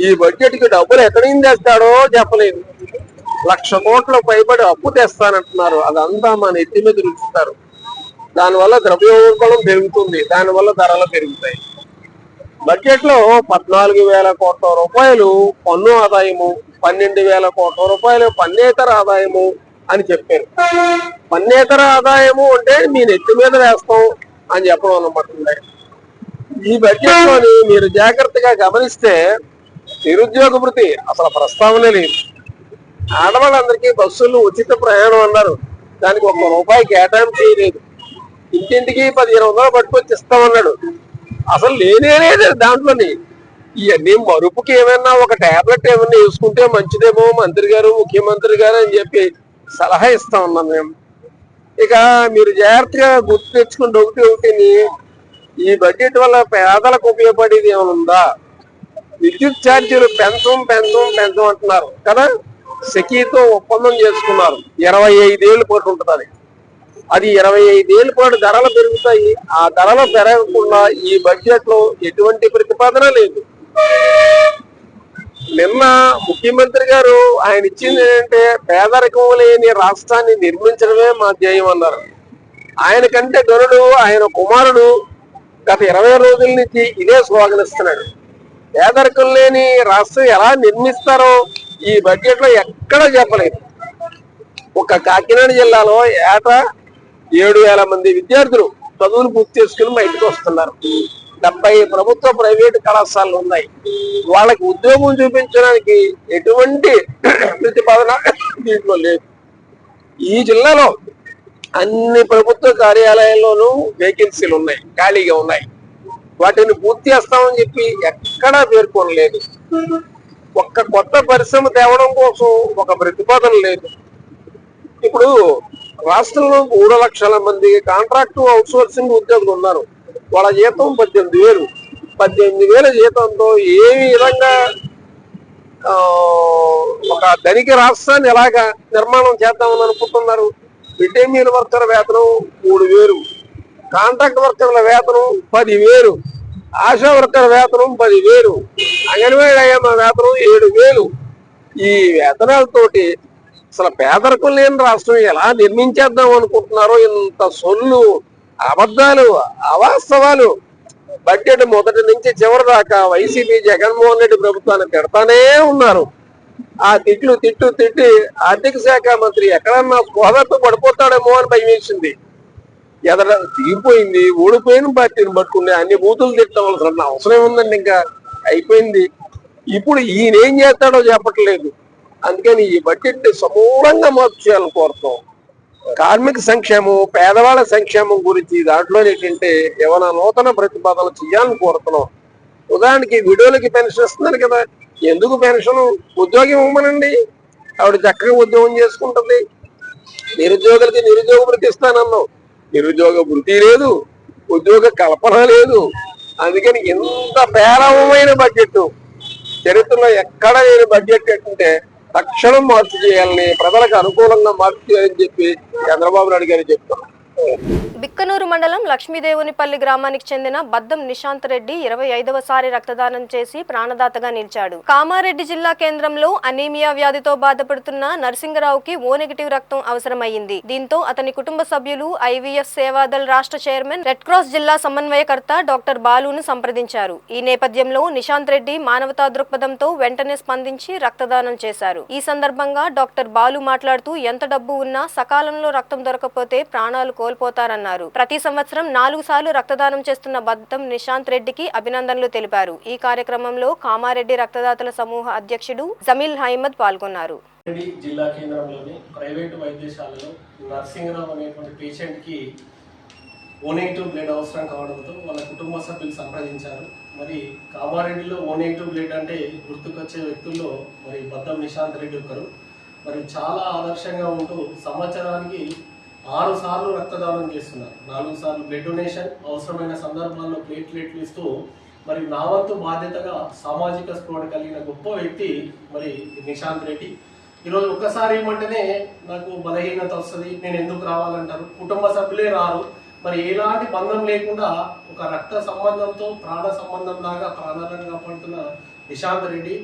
ఈ బడ్జెట్ కి డబ్బులు ఎక్కడి నుంచి తెస్తాడో చెప్పలేదు. 1,00,000 కోట్ల పైబడి అప్పు తెస్తానంటున్నారు. అదంతా మన ఎత్తి మీద రుచుతారు. దానివల్ల ద్రవ్యోల్బణం పెరుగుతుంది, దానివల్ల ధరలు పెరుగుతాయి. బడ్జెట్ లో 14,000 కోట్ల రూపాయలు పన్ను ఆదాయము, 12,000 కోట్ల రూపాయలు పన్నేతర ఆదాయము అని చెప్పారు. పన్నేతర ఆదాయము అంటే మీ నెత్తి మీద వేస్తాం అని చెప్పడం అన్నమాట. ఈ బడ్జెట్ లోని మీరు జాగ్రత్తగా గమనిస్తే నిరుద్యోగ భృతి అసలు ప్రస్తావనే లేదు. ఆడవాళ్ళందరికీ బస్సులు ఉచిత ప్రయాణం అన్నారు, దానికి ₹1 కేటాయింపు చేయలేదు. ఇంటింటికి 1,500 పట్టుకొచ్చి ఇస్తామన్నాడు, అసలు లేనే లేదు దాంట్లోని. ఇవన్నీ మరుపుకి ఏమైనా ఒక టాబ్లెట్ ఏమైనా వేసుకుంటే మంచిదేమో మంత్రి గారు ముఖ్యమంత్రి గారు అని చెప్పి సలహా ఇస్తా ఉన్నాం మేము. ఇక మీరు జాగ్రత్తగా గుర్తు తెచ్చుకుంటే ఒకటిని ఈ బడ్జెట్ వల్ల పేదలకు ఉపయోగపడేది ఏమైనా ఉందా? విద్యుత్ ఛార్జీలు పెంచం అంటున్నారు కదా. సెకీతో ఒప్పందం చేసుకున్నారు, 25 ఏళ్ళు పాటు ఉంటుంది. అది 25 ఏళ్ళ పాటు ధరలు పెరుగుతాయి. ఆ ధరలు పెరగకుండా ఈ బడ్జెట్ లో ఎటువంటి ప్రతిపాదన లేదు. నిన్న ముఖ్యమంత్రి గారు ఆయన ఇచ్చింది ఏంటంటే పేదరికం లేని రాష్ట్రాన్ని నిర్మించడమే మా ధ్యేయం అన్నారు. ఆయన కంటే గరుడు ఆయన కుమారుడు గత 20 రోజుల నుంచి ఇదే స్లోగన్ ఇస్తున్నాడు. పేదరికం లేని రాష్ట్రం ఎలా నిర్మిస్తారో ఈ బడ్జెట్ లో ఎక్కడా చెప్పలేదు. ఒక కాకినాడ జిల్లాలో ఏటా 7,000 మంది విద్యార్థులు చదువులు పూర్తి చేసుకుని బయటకు వస్తున్నారు. 70 ప్రభుత్వ ప్రైవేటు కళాశాలలు ఉన్నాయి. వాళ్ళకి ఉద్యోగం చూపించడానికి ఎటువంటి ప్రతిపాదన దీంట్లో లేదు. ఈ జిల్లాలో అన్ని ప్రభుత్వ కార్యాలయాల్లోనూ వేకెన్సీలు ఉన్నాయి, ఖాళీగా ఉన్నాయి. వాటిని పూర్తి చేస్తామని చెప్పి ఎక్కడా పేర్కొనలేదు. ఒక్క కొత్త పరిశ్రమ తేవడం కోసం ఒక ప్రతిపాదన లేదు. ఇప్పుడు రాష్ట్రంలో 3 లక్షల మంది కాంట్రాక్టు అవుట్సోర్సింగ్ ఉద్యోగులు ఉన్నారు. వాళ్ళ జీతం 18,000. 18,000 జీతంతో ఏ విధంగా ఒక ధనిక రాష్ట్రాన్ని ఎలాగా నిర్మాణం చేద్దామని అనుకుంటున్నారు? మిడ్ డే మీల్ వర్కర్ వేతనం 3,000, కాంట్రాక్ట్ వర్కర్ల వేతనం 10,000, ఆశా వర్కర్ వేతనం 10,000, అంగన్వాడీ అయ్యమ్మ వేతనం 7,000. ఈ వేతనాలతోటి అసలు పేదరికం లేని రాష్ట్రం ఎలా నిర్మించేద్దాం అనుకుంటున్నారో? ఇంత సొల్లు, అబద్ధాలు, అవాస్తవాలు. బడ్జెట్ మొదటి నుంచి చివరి దాకా వైసీపీ జగన్మోహన్ రెడ్డి ప్రభుత్వాన్ని తిడతానే ఉన్నారు. ఆ తిట్టి ఆర్థిక శాఖ మంత్రి ఎక్కడన్నా స్పోహతో పడిపోతాడేమో అని భయం వేసింది. ఎదర దిగిపోయింది. ఓడిపోయిన పార్టీని పట్టుకునే అన్ని బూతులు తిట్టవలసిన అవసరం ఉందండి. ఇంకా అయిపోయింది. ఇప్పుడు ఈయన ఏం చేస్తాడో చెప్పట్లేదు. అందుకని ఈ బడ్జెట్ ని సమూలంగా మార్పు చేయాలని కోరుతాం. కార్మిక సంక్షేమం, పేదవాళ్ళ సంక్షేమం గురించి దాంట్లో ఏంటంటే ఏమైనా నూతన ప్రతిపాదనలు చేయాలని కోరుతున్నాం. ఉదాహరణకి విడోలకి పెన్షన్ ఇస్తున్నారు కదా, ఎందుకు పెన్షన్? ఉద్యోగం ఇవ్వమనండి, ఆవిడ చక్కగా ఉద్యోగం చేసుకుంటుంది. నిరుద్యోగులకి నిరుద్యోగ భృతి ఇస్తానన్నాం, నిరుద్యోగ భృతి లేదు, ఉద్యోగ కల్పన లేదు. అందుకని ఇంత పేలవమైన బడ్జెట్ చరిత్రలో ఎక్కడ లేని బడ్జెట్ అంటే తక్షణం మార్పు చేయాలని, ప్రజలకు అనుకూలంగా మార్పు చేయాలని చెప్పి చంద్రబాబు నాయుడు గారు చెప్తున్నారు. బిక్కనూరు మండలం లక్ష్మీదేవునిపల్లి గ్రామానికి చెందిన బద్దం నిశాంత్ రెడ్డి 25వసారి రక్తదానం చేసి ప్రాణదాతగా నిలిచాడు. కామారెడ్డి జిల్లా కేంద్రంలో అనీమియా వ్యాధితో బాధపడుతున్న నరసింగరావుకి O- రక్తం అవసరమైంది. దీంతో అతని కుటుంబ సభ్యులు IVF సేవాదల్ రాష్ట్ర చైర్మన్, రెడ్ క్రాస్ జిల్లా సమన్వయకర్త డాక్టర్ బాలును సంప్రదించారు. ఈ నేపథ్యంలో నిశాంత్ రెడ్డి మానవతా దృక్పథంతో వెంటనే స్పందించి రక్తదానం చేశారు. ఈ సందర్భంగా డాక్టర్ బాలు మాట్లాడుతూ ఎంత డబ్బు ఉన్నా సకాలంలో రక్తం దొరకపోతే ప్రాణాలు కోల్పోతారన్నారు. ప్రతి సంవత్సరం 4 సార్లు రక్తదానం చేస్తున్న బద్దం నిశాంత్ రెడ్డికి అభినందనలు తెలిపారు. ఈ కార్యక్రమంలో కామారెడ్డి రక్తదాతల సమూహ అధ్యక్షుడు జమీల్ అహ్మద్ పాల్గొన్నారు. జిల్లా కేంద్రంలోని ప్రైవేటు వైద్యశాలలో నర్సింగ్రావు అనేటువంటి పేషెంట్కి O-నెగిటివ్ బ్లడ్ అవసరం కావడంతో వాళ్ళ కుటుంబ సభ్యులు సంప్రదించారు. మరి కామారెడ్డిలో O-నెగిటివ్ బ్లడ్ అంటే గుర్తుకొచ్చే వ్యక్తుల్లో మరి బద్దం నిశాంత్ రెడ్డి ఒకరు. మరి చాలా ఆదర్శంగా ఉంటూ సంవత్సరానికి 6 సార్లు రక్తదానం చేస్తున్నారు. 4 సార్లు బ్లడ్ డొనేషన్, అవసరమైన సందర్భాల్లో ప్లేట్లెట్లు ఇస్తూ మరి నా వంతు బాధ్యతగా సామాజిక స్పృహ కలిగిన గొప్ప వ్యక్తి మరి నిశాంత్ రెడ్డి. ఈరోజు ఒక్కసారి ఏమంటేనే నాకు బలహీనత వస్తుంది, నేను ఎందుకు రావాలంటారు, కుటుంబ సభ్యులే రారు. మరి ఎలాంటి బంధం లేకుండా ఒక రక్త సంబంధంతో ప్రాణ సంబంధం లాగా ప్రాణాలను కాపాడుతున్న నిశాంత్ రెడ్డి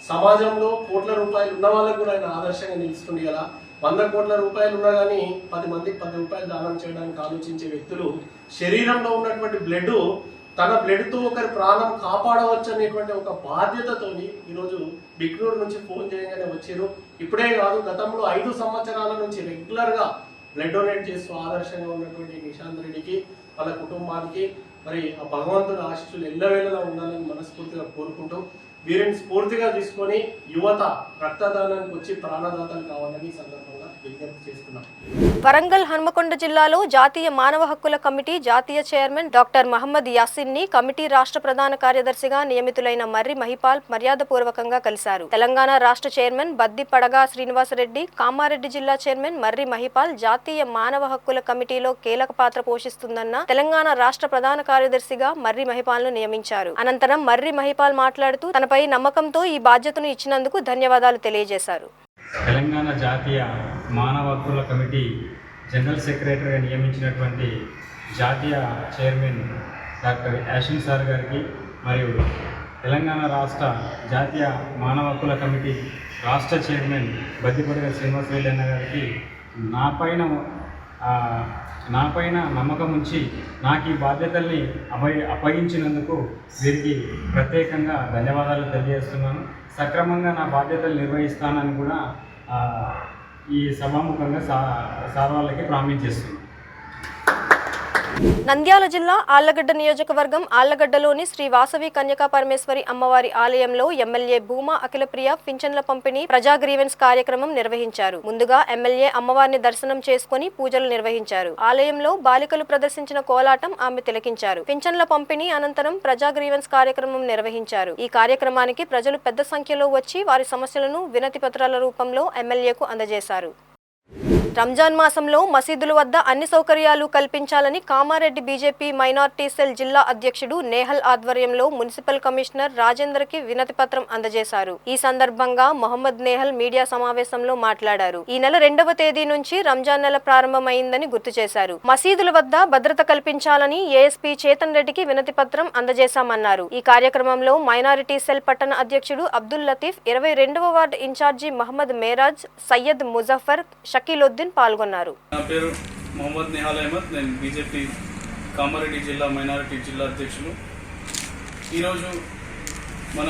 సమాజంలో కోట్ల రూపాయలు ఉన్న వాళ్ళకు కూడా ఆయన ఆదర్శంగా నిలుస్తుంది కదా. 100 కోట్ల రూపాయలు ఉన్నా కానీ 10 మందికి 10 రూపాయలు దానం చేయడానికి ఆలోచించే వ్యక్తులు శరీరంలో ఉన్నటువంటి బ్లడ్ తన బ్లడ్తో ఒకరి ప్రాణం కాపాడవచ్చు అనేటువంటి ఒక బాధ్యతతోని ఈరోజు బిక్నూరు నుంచి ఫోన్ చేయగానే వచ్చారు. ఇప్పుడే కాదు, గతంలో 5 సంవత్సరాల నుంచి రెగ్యులర్గా బ్లడ్ డొనేట్ చేస్తూ ఆదర్శంగా ఉన్నటువంటి నిశాంత్ రెడ్డికి, వాళ్ళ కుటుంబానికి మరి ఆ భగవంతుడి ఆశీస్సులు ఎల్లవేళలా ఉండాలని మనస్ఫూర్తిగా కోరుకుంటూ వీరిని స్ఫూర్తిగా తీసుకొని యువత రక్తదానానికి వచ్చి ప్రాణదాతలు కావాలని సందర్భంగా విజ్ఞప్తి చేస్తున్నాం. వరంగల్ హన్మకొండ జిల్లాలో జాతీయ మానవ హక్కుల కమిటీ జాతీయ చైర్మన్ డాక్టర్ మహమ్మద్ యాసిన్ ని కమిటీ రాష్ట్ర ప్రధాన కార్యదర్శిగా నియమితులైన మర్రి మహిపాల్ మర్యాదపూర్వకంగా కలిశారు. తెలంగాణ రాష్ట్ర చైర్మన్ బద్ది పడగా శ్రీనివాసరెడ్డి, కామారెడ్డి జిల్లా చైర్మన్ మర్రి మహిపాల్ జాతీయ మానవ హక్కుల కమిటీలో కీలక పాత్ర పోషిస్తుందన్న తెలంగాణ రాష్ట్ర ప్రధాన కార్యదర్శిగా మర్రి మహిపాల్ ను నియమించారు. అనంతరం మర్రి మహిపాల్ మాట్లాడుతూ తనపై నమ్మకంతో ఈ బాధ్యతను ఇచ్చినందుకు ధన్యవాదాలు తెలియజేశారు. తెలంగాణ జాతీయ మానవ హక్కుల కమిటీ జనరల్ సెక్రటరీగా నియమించినటువంటి జాతీయ చైర్మన్ డాక్టర్ యాసిన్ సార్ గారికి మరియు తెలంగాణ రాష్ట్ర జాతీయ మానవ హక్కుల కమిటీ రాష్ట్ర చైర్మన్ బద్దిపడగ శ్రీనివాసరెడ్డి అన్న గారికి నాపైన నమ్మకం ఉంచి నాకు ఈ బాధ్యతల్ని అప్పగించినందుకు వీరికి ప్రత్యేకంగా ధన్యవాదాలు తెలియజేస్తున్నాను. సక్రమంగా నా బాధ్యతలు నిర్వహిస్తానని కూడా ఈ సభాముఖంగా సార్ వాళ్ళకి ప్రామిస్ చేస్తున్నాను. నంద్యాల జిల్లా ఆళ్లగడ్డ నియోజకవర్గం ఆళ్లగడ్డలోని శ్రీ వాసవి కన్యకా పరమేశ్వరి అమ్మవారి ఆలయంలో ఎమ్మెల్యే భూమా అఖిలప్రియ పింఛన్ల పంపిణీ ప్రజా గ్రీవెన్స్ కార్యక్రమం నిర్వహించారు. ముందుగా ఎమ్మెల్యే అమ్మవారిని దర్శనం చేసుకుని పూజలు నిర్వహించారు. ఆలయంలో బాలికలు ప్రదర్శించిన కోలాటం ఆమె తిలకించారు. పింఛన్ల పంపిణీ అనంతరం ప్రజా గ్రీవెన్స్ కార్యక్రమం నిర్వహించారు. ఈ కార్యక్రమానికి ప్రజలు పెద్ద సంఖ్యలో వచ్చి వారి సమస్యలను వినతి పత్రాల రూపంలో ఎమ్మెల్యేకు అందజేశారు. రంజాన్ మాసంలో మసీదుల వద్ద అన్ని సౌకర్యాలు కల్పించాలని కామారెడ్డి బీజేపీ మైనార్టీ సెల్ జిల్లా అధ్యక్షుడు నేహల్ ఆధ్వర్యంలో మున్సిపల్ కమిషనర్ రాజేందర్కి వినతి పత్రం అందజేశారు. ఈ సందర్భంగా మొహమ్మద్ నేహల్ మీడియా సమావేశంలో మాట్లాడారు. ఈ నెల 2వ తేదీ నుంచి రంజాన్ నెల ప్రారంభమైందని గుర్తు చేశారు. మసీదుల వద్ద భద్రత కల్పించాలని ఏఎస్పీ చేతన్ రెడ్డికి వినతి పత్రం అందజేశామన్నారు. ఈ కార్యక్రమంలో మైనారిటీ సెల్ పట్టణ అధ్యక్షుడు అబ్దుల్ లతీఫ్, 22వ వార్డు ఇన్ఛార్జి మహమ్మద్ మేరాజ్, సయ్యద్ ముజఫర్, షకీలుద్దీన్ పాల్గొన్నారు. నా పేరు మొహమ్మద్ నిహాల్ అహ్మద్. నేను బీజేపీ కామారెడ్డి జిల్లా మైనారిటీ జిల్లా అధ్యక్షులు. ఈరోజు మన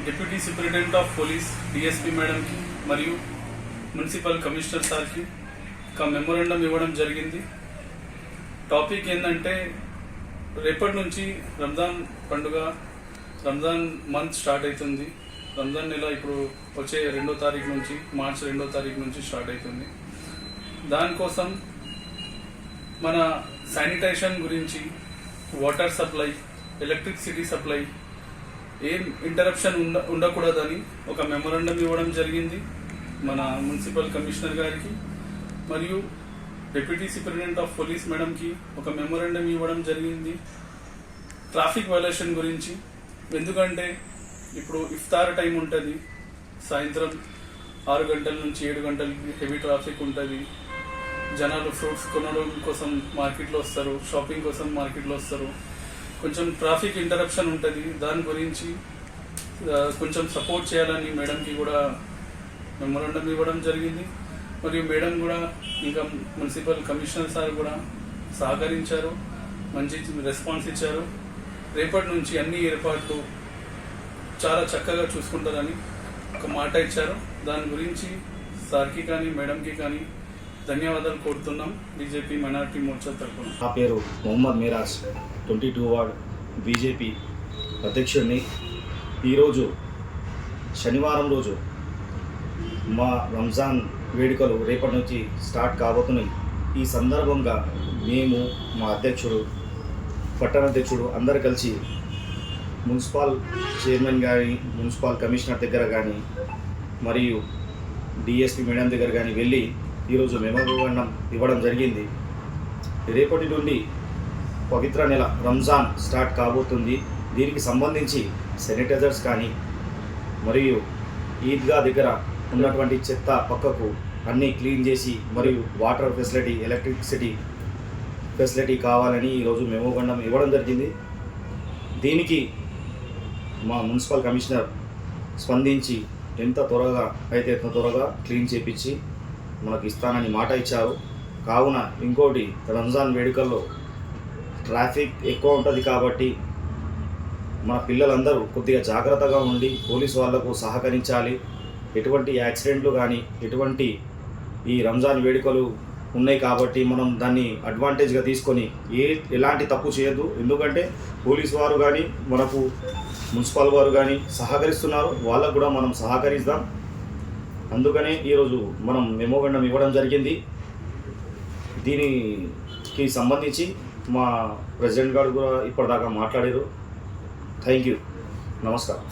deputy superintendent of police DSP మేడంకి మరియు మున్సిపల్ కమిషనర్ సార్కి ఒక మెమోరాండం ఇవ్వడం జరిగింది. టాపిక్ ఏంటంటే రేపటి నుంచి రంజాన్ పండుగ, రంజాన్ మంత్ స్టార్ట్ అవుతుంది. రంజాన్ నెల ఇప్పుడు వచ్చే 2వ తారీఖు నుంచి, మార్చి 2వ తారీఖు నుంచి స్టార్ట్ అవుతుంది. దానికోసం మన శానిటేషన్ గురించి, వాటర్ సప్లై, ఎలక్ట్రిసిటీ సప్లై ఏం ఇంటరప్షన్ ఉండకూడదని ఒక మెమోరాండం ఇవ్వడం జరిగింది మన మున్సిపల్ కమిషనర్ గారికి. మరియు డిప్యూటీ సూపరింటెండెంట్ ఆఫ్ పోలీస్ మేడంకి ఒక మెమోరాండం ఇవ్వడం జరిగింది ట్రాఫిక్ వైలేషన్ గురించి. ఎందుకంటే ఇప్పుడు ఇఫ్తార్ టైం ఉంటుంది, సాయంత్రం 6 గంటల నుంచి 7 గంటలకి హెవీ ట్రాఫిక్ ఉంటుంది. జనాలు ఫ్రూట్స్ కొనడం కోసం మార్కెట్లో వస్తారు, షాపింగ్ కోసం మార్కెట్లో వస్తారు. కొంచెం ట్రాఫిక్ ఇంటరప్షన్ ఉంటుంది. దాని గురించి కొంచెం సపోర్ట్ చేయాలని మేడంకి కూడా మెమోరాండం ఇవ్వడం జరిగింది. మరియు మేడం కూడా ఇంకా మున్సిపల్ కమిషనర్ సార్ కూడా సహకరించారు, మంచి రెస్పాన్స్ ఇచ్చారు. రేపటి నుంచి అన్ని ఏర్పాట్లు చాలా చక్కగా చూసుకుంటారని ఒక మాట ఇచ్చారు. దాని గురించి సార్కి కానీ మేడంకి కానీ ధన్యవాదాలు కోరుతున్నాం బీజేపీ మైనారిటీ మోర్చా తరఫున. నా పేరు మొహమ్మద్ మిరాజ్, 22 వార్డ్ బీజేపీ అధ్యక్షుడిని. ఈరోజు శనివారం రోజు మా రంజాన్ వేడుకలు రేపటి నుంచి స్టార్ట్ కాబోతున్నాయి. ఈ సందర్భంగా మేము, మా అధ్యక్షుడు, పట్టణాధ్యక్షుడు అందరు కలిసి మున్సిపల్ చైర్మన్ కానీ, మున్సిపల్ కమిషనర్ దగ్గర కానీ, మరియు డిఎస్పీ మేడం దగ్గర కానీ వెళ్ళి ఈరోజు మెమోరాండం ఇవ్వడం జరిగింది. రేపటి నుండి పవిత్ర నెల రంజాన్ స్టార్ట్ కాబోతుంది. దీనికి సంబంధించి శానిటైజర్స్ కానీ, మరియు ఈద్గా దగ్గర ఉన్నటువంటి చెత్త పక్కకు అన్నీ క్లీన్ చేసి, మరియు వాటర్ ఫెసిలిటీ, ఎలక్ట్రిసిటీ ఫెసిలిటీ కావాలని ఈరోజు మెమోరాండం ఇవ్వడం జరిగింది. దీనికి మా మున్సిపల్ కమిషనర్ స్పందించి ఎంత త్వరగా అయితే అంత త్వరగా క్లీన్ చేపించి మనకు ఇస్తానని మాట ఇచ్చారు. కావున ఇంకోటి, రంజాన్ వేడుకల్లో ట్రాఫిక్ ఎక్కువ ఉంటుంది కాబట్టి మన పిల్లలందరూ కొద్దిగా జాగ్రత్తగా ఉండి పోలీసు వాళ్లకు సహకరించాలి. ఎటువంటి యాక్సిడెంట్లు కానీ, ఎటువంటి ఈ రంజాన్ వేడుకలు ఉన్నాయి కాబట్టి మనం దాన్ని అడ్వాంటేజ్గా తీసుకొని ఎలాంటి తప్పు చేయొద్దు. ఎందుకంటే పోలీసు వారు కానీ, మనకు మున్సిపల్ వారు కానీ సహకరిస్తున్నారు, వాళ్ళకు కూడా మనం సహకరిద్దాం. అందుకనే ఈరోజు మనం మెమోరాండం ఇవ్వడం జరిగింది. దీనికి సంబంధించి మా ప్రెసిడెంట్ గారు కూడా ఇప్పటిదాకా మాట్లాడారు. థ్యాంక్ యూ, నమస్కారం.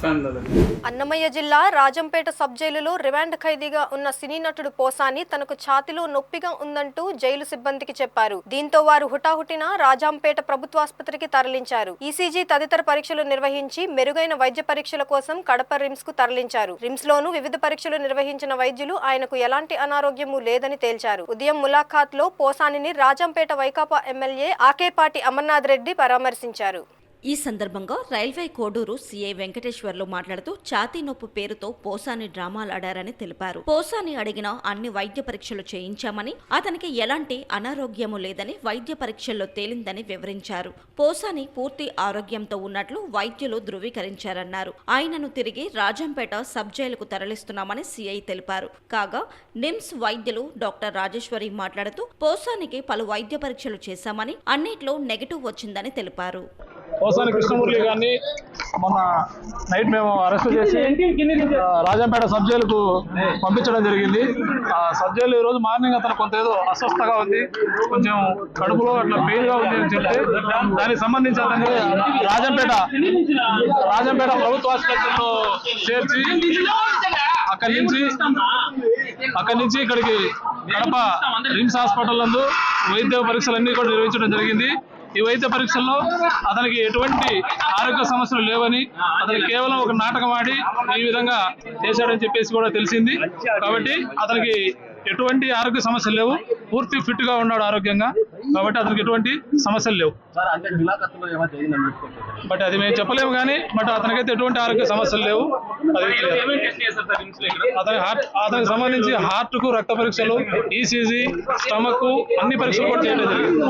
అన్నమయ్య జిల్లా రాజంపేట సబ్ జైలులో రిమాండ్ ఖైదీగా ఉన్న సినీ నటుడు పోసాని తనకు ఛాతిలో నొప్పిగా ఉందంటూ జైలు సిబ్బందికి చెప్పారు. దీంతో వారు హుటాహుటిన రాజంపేట ప్రభుత్వాసుపత్రికి తరలించారు. ఈసీజీ తదితర పరీక్షలు నిర్వహించి మెరుగైన వైద్య పరీక్షల కోసం కడప రిమ్స్ కు తరలించారు. రిమ్స్ లోను వివిధ పరీక్షలు నిర్వహించిన వైద్యులు ఆయనకు ఎలాంటి అనారోగ్యము లేదని తేల్చారు. ఉదయం ములాఖాత్ లో పోసానిని రాజంపేట వైకాపా ఎమ్మెల్యే ఆకేపాటి అమర్నాథ్ రెడ్డి పరామర్శించారు. ఈ సందర్భంగా రైల్వే కోడూరు సీఐ వెంకటేశ్వర్లు మాట్లాడుతూ ఛాతీ నొప్పి పేరుతో పోసాని డ్రామాలాడారని తెలిపారు. పోసాని అడిగిన అన్ని వైద్య పరీక్షలు చేయించామని, అతనికి ఎలాంటి అనారోగ్యము లేదని వైద్య పరీక్షల్లో తేలిందని వివరించారు. పోసాని పూర్తి ఆరోగ్యంతో ఉన్నట్లు వైద్యులు ధృవీకరించారన్నారు. ఆయనను తిరిగి రాజంపేట సబ్ జైలుకు తరలిస్తున్నామని సీఐ తెలిపారు. కాగా నిమ్స్ వైద్యులు డాక్టర్ రాజేశ్వరి మాట్లాడుతూ పోసానికి పలు వైద్య పరీక్షలు చేశామని, అన్నిట్లో నెగటివ్ వచ్చిందని తెలిపారు. పోసాని కృష్ణమురళి గారిని మొన్న నైట్ మేము అరెస్ట్ చేసి రాజంపేట సబ్ జైలుకు పంపించడం జరిగింది. ఆ సబ్ జైలు ఈరోజు మార్నింగ్ అతను కొంత ఏదో అస్వస్థగా ఉంది, కొంచెం కడుపులో అట్లా పెయిన్గా ఉంది అని చెప్తే దానికి సంబంధించి అతన్ని రాజంపేట ప్రభుత్వ ఆసుపత్రిలో చేర్చి అక్కడి నుంచి ఇక్కడికి కడప రిమ్స్ హాస్పిటల్ నందు వైద్య పరీక్షలన్నీ కూడా నిర్వహించడం జరిగింది. ఈ వైద్య పరీక్షల్లో అతనికి ఎటువంటి ఆరోగ్య సమస్యలు లేవని, అతనికి కేవలం ఒక నాటకం ఆడి ఈ విధంగా చేశాడని చెప్పేసి కూడా తెలిసింది. కాబట్టి అతనికి ఎటువంటి ఆరోగ్య సమస్యలు లేవు, పూర్తి ఫిట్ గా ఉన్నాడు ఆరోగ్యంగా. కాబట్టి అతనికి ఎటువంటి సమస్యలు లేవు. బట్ అది మేము చెప్పలేము కానీ, బట్ అతనికైతే ఎటువంటి ఆరోగ్య సమస్యలు లేవు. అతనికి సంబంధించి హార్ట్ కు రక్త పరీక్షలు, ఈసీజీ, స్టమక్ అన్ని పరీక్షలు కూడా చేయడం జరిగింది.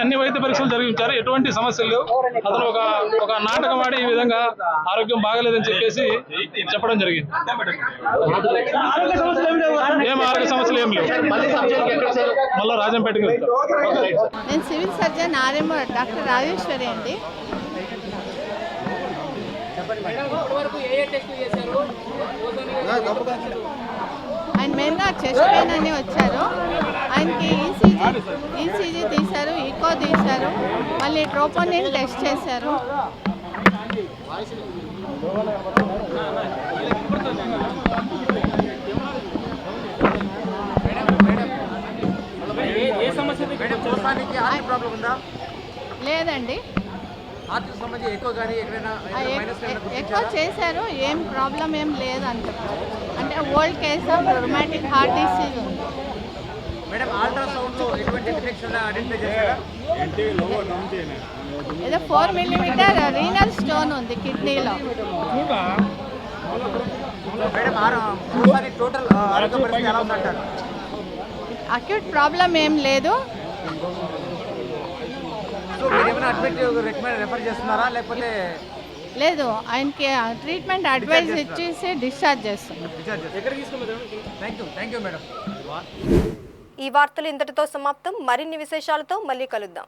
అన్ని వైద్య పరీక్షలు జరిగించారు, ఎటువంటి సమస్యలు లేవు. అతను ఒక నాటకం ఆడి ఈ విధంగా ఆరోగ్యం బాగలేదని చెప్పేసి చెప్పడం జరిగింది. ఏం ఆరోగ్య సమస్యలు ఏం లేవు. మళ్ళీ రాజంపేటకి వెళ్తాం. నేను civil surgeon RMO doctor Rajeshwari అండి. ఆయన మెయిన్గా చెస్ట్ పెయిన్ అని వచ్చారు. ఆయనకి ఈసీజీ తీశారు, ఈకో తీశారు, మళ్ళీ ట్రోపోనిన్ టెస్ట్ చేశారు. లేదండి, ఎక్కువ చేశారు, ఏం ప్రాబ్లం ఏం లేదు అని చెప్పారు. అంటే old case of రొమాటిక్ heart disease ఉంది. ఏదో 4 మిల్లీమీటర్ రీనల్ స్టోన్ ఉంది కిడ్నీలో. అక్యూట్ ప్రాబ్లం ఏం లేదు. లేదు, ఆయనకి ట్రీట్మెంట్ అడ్వైజ్ ఇచ్చేసి డిశ్చార్జ్ చేస్తాం. ఈ వార్తలు ఇంతటితో సమాప్తం. మరిన్ని విశేషాలతో మళ్ళీ కలుద్దాం.